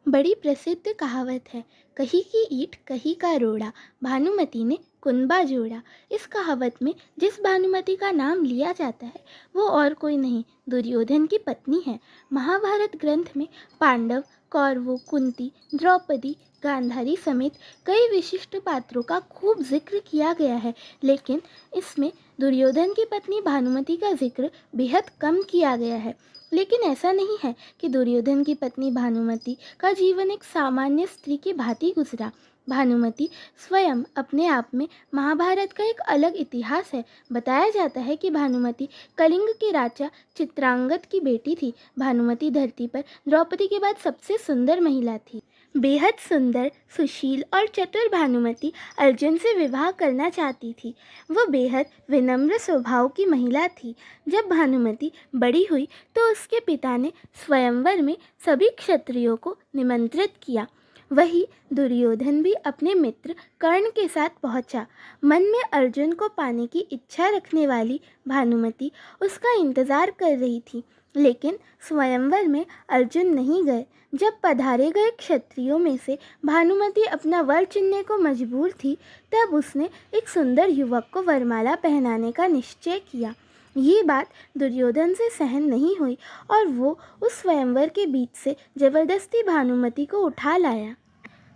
बड़ी प्रसिद्ध कहावत है, कहीं की ईंट कहीं का रोड़ा, भानुमति ने कुनबा जोड़ा। इस कहावत में जिस भानुमति का नाम लिया जाता है वो और कोई नहीं, दुर्योधन की पत्नी है। महाभारत ग्रंथ में पांडव, कौरवों, कुंती, द्रौपदी, गांधारी समेत कई विशिष्ट पात्रों का खूब जिक्र किया गया है, लेकिन इसमें दुर्योधन की पत्नी भानुमति का जिक्र बेहद कम किया गया है। लेकिन ऐसा नहीं है कि दुर्योधन की पत्नी भानुमति का जीवन एक सामान्य स्त्री की भांति गुजरा। भानुमति स्वयं अपने आप में महाभारत का एक अलग इतिहास है। बताया जाता है कि भानुमति कलिंग के राजा चित्रांगद की बेटी थी। भानुमति धरती पर द्रौपदी के बाद सबसे सुंदर महिला थी। बेहद सुंदर, सुशील और चतुर भानुमति अर्जुन से विवाह करना चाहती थी। वह बेहद विनम्र स्वभाव की महिला थी। जब भानुमति बड़ी हुई तो उसके पिता ने स्वयंवर में सभी क्षत्रियों को निमंत्रित किया। वही दुर्योधन भी अपने मित्र कर्ण के साथ पहुंचा। मन में अर्जुन को पाने की इच्छा रखने वाली भानुमति उसका इंतजार कर रही थी, लेकिन स्वयंवर में अर्जुन नहीं गए। जब पधारे गए क्षत्रियों में से भानुमति अपना वर चुनने को मजबूर थी, तब उसने एक सुंदर युवक को वरमाला पहनाने का निश्चय किया। ये बात दुर्योधन से सहन नहीं हुई और वो उस स्वयंवर के बीच से जबरदस्ती भानुमति को उठा लाया।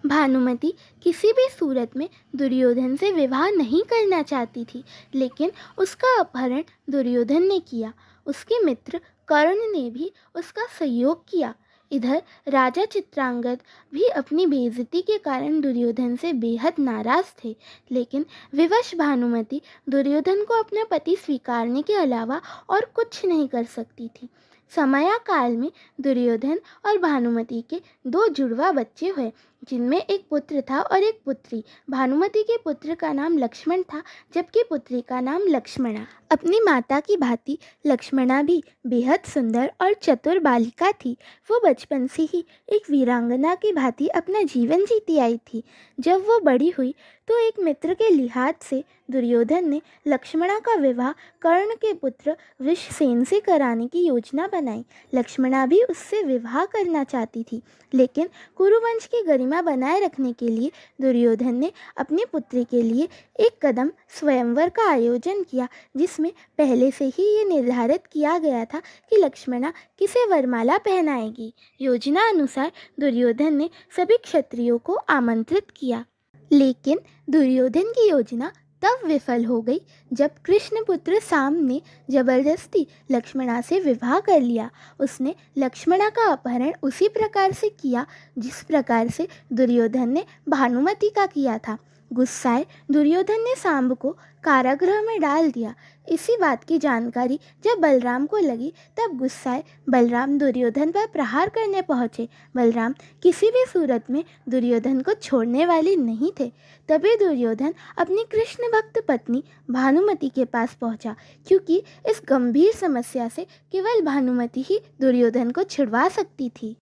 भानुमति किसी भी सूरत में दुर्योधन से विवाह नहीं करना चाहती थी, लेकिन उसका अपहरण दुर्योधन ने किया। उसके मित्र कर्ण ने भी उसका सहयोग किया। इधर राजा चित्रांगद भी अपनी बेइज्जती के कारण दुर्योधन से बेहद नाराज थे, लेकिन विवश भानुमति दुर्योधन को अपना पति स्वीकारने के अलावा और कुछ नहीं कर सकती थी। समयाकाल में दुर्योधन और भानुमति के दो जुड़वा बच्चे हुए, जिनमें एक पुत्र था और एक पुत्री। भानुमति के पुत्र का नाम लक्ष्मण था, जबकि पुत्री का नाम लक्ष्मणा। अपनी माता की भांति लक्ष्मणा भी बेहद सुंदर और चतुर बालिका थी। वो बचपन से ही एक वीरांगना की भांति अपना जीवन जीती आई थी। जब वो बड़ी हुई तो एक मित्र के लिहाज से दुर्योधन ने लक्ष्मणा का विवाह कर्ण के पुत्र वृषसेन से कराने की योजना बनाई। लक्ष्मणा भी उससे विवाह करना चाहती थी, लेकिन कुरुवंश की गरिमा बनाए रखने के लिए दुर्योधन ने अपनी पुत्री के लिए एक कदम स्वयंवर का आयोजन किया, जिसमें पहले से ही ये निर्धारित किया गया था कि लक्ष्मणा किसे वरमाला पहनाएगी। योजना अनुसार दुर्योधन ने सभी क्षत्रियों को आमंत्रित किया, लेकिन दुर्योधन की योजना तब विफल हो गई जब कृष्णपुत्र साम ने जबरदस्ती लक्ष्मणा से विवाह कर लिया। उसने लक्ष्मणा का अपहरण उसी प्रकार से किया जिस प्रकार से दुर्योधन ने भानुमति का किया था। गुस्साए दुर्योधन ने सांब को कारागृह में डाल दिया। इसी बात की जानकारी जब बलराम को लगी, तब गुस्साए बलराम दुर्योधन पर प्रहार करने पहुँचे। बलराम किसी भी सूरत में दुर्योधन को छोड़ने वाले नहीं थे। तभी दुर्योधन अपनी कृष्ण भक्त पत्नी भानुमति के पास पहुंचा, क्योंकि इस गंभीर समस्या से केवल भानुमति ही दुर्योधन को छुड़वा सकती थी।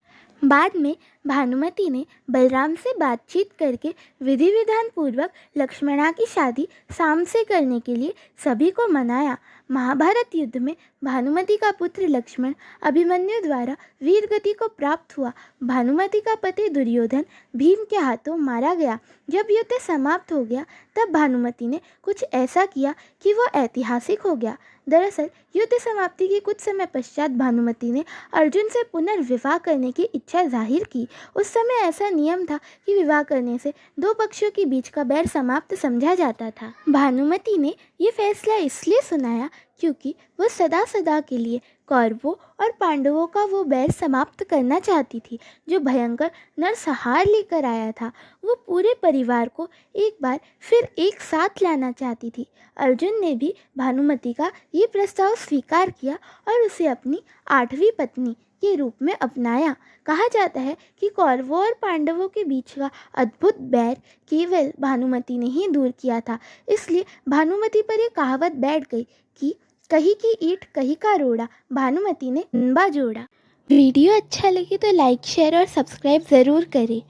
बाद में भानुमति ने बलराम से बातचीत करके विधि विधान पूर्वक लक्ष्मणा की शादी साम से करने के लिए सभी को मनाया। महाभारत युद्ध में भानुमति का पुत्र लक्ष्मण अभिमन्यु द्वारा वीर गति को प्राप्त हुआ। भानुमति का पति दुर्योधन भीम के हाथों मारा गया। जब युद्ध समाप्त हो गया, तब भानुमति ने कुछ ऐसा किया कि वह ऐतिहासिक हो गया। दरअसल युद्ध समाप्ति के कुछ समय पश्चात भानुमति ने अर्जुन से पुनर्विवाह करने की इच्छा जाहिर की। उस समय ऐसा नियम था कि विवाह करने से दो पक्षों के बीच का बैर समाप्त समझा जाता था। भानुमति ने ये फैसला इसलिए सुनाया क्योंकि वह सदा सदा के लिए कौरवों और पांडवों का वो बैर समाप्त करना चाहती थी जो भयंकर नरसंहार लेकर आया था। वो पूरे परिवार को एक बार फिर एक साथ लाना चाहती थी। अर्जुन ने भी भानुमति का ये प्रस्ताव स्वीकार किया और उसे अपनी 8वीं पत्नी के रूप में अपनाया। कहा जाता है कि कौरवों और पांडवों के बीच का अद्भुत बैर केवल भानुमति ने ही दूर किया था। इसलिए भानुमति पर यह कहावत बैठ गई कि कहीं की ईंट कहीं का रोड़ा, भानुमति ने कुनबा जोड़ा। वीडियो अच्छा लगे तो लाइक, शेयर और सब्सक्राइब ज़रूर करें।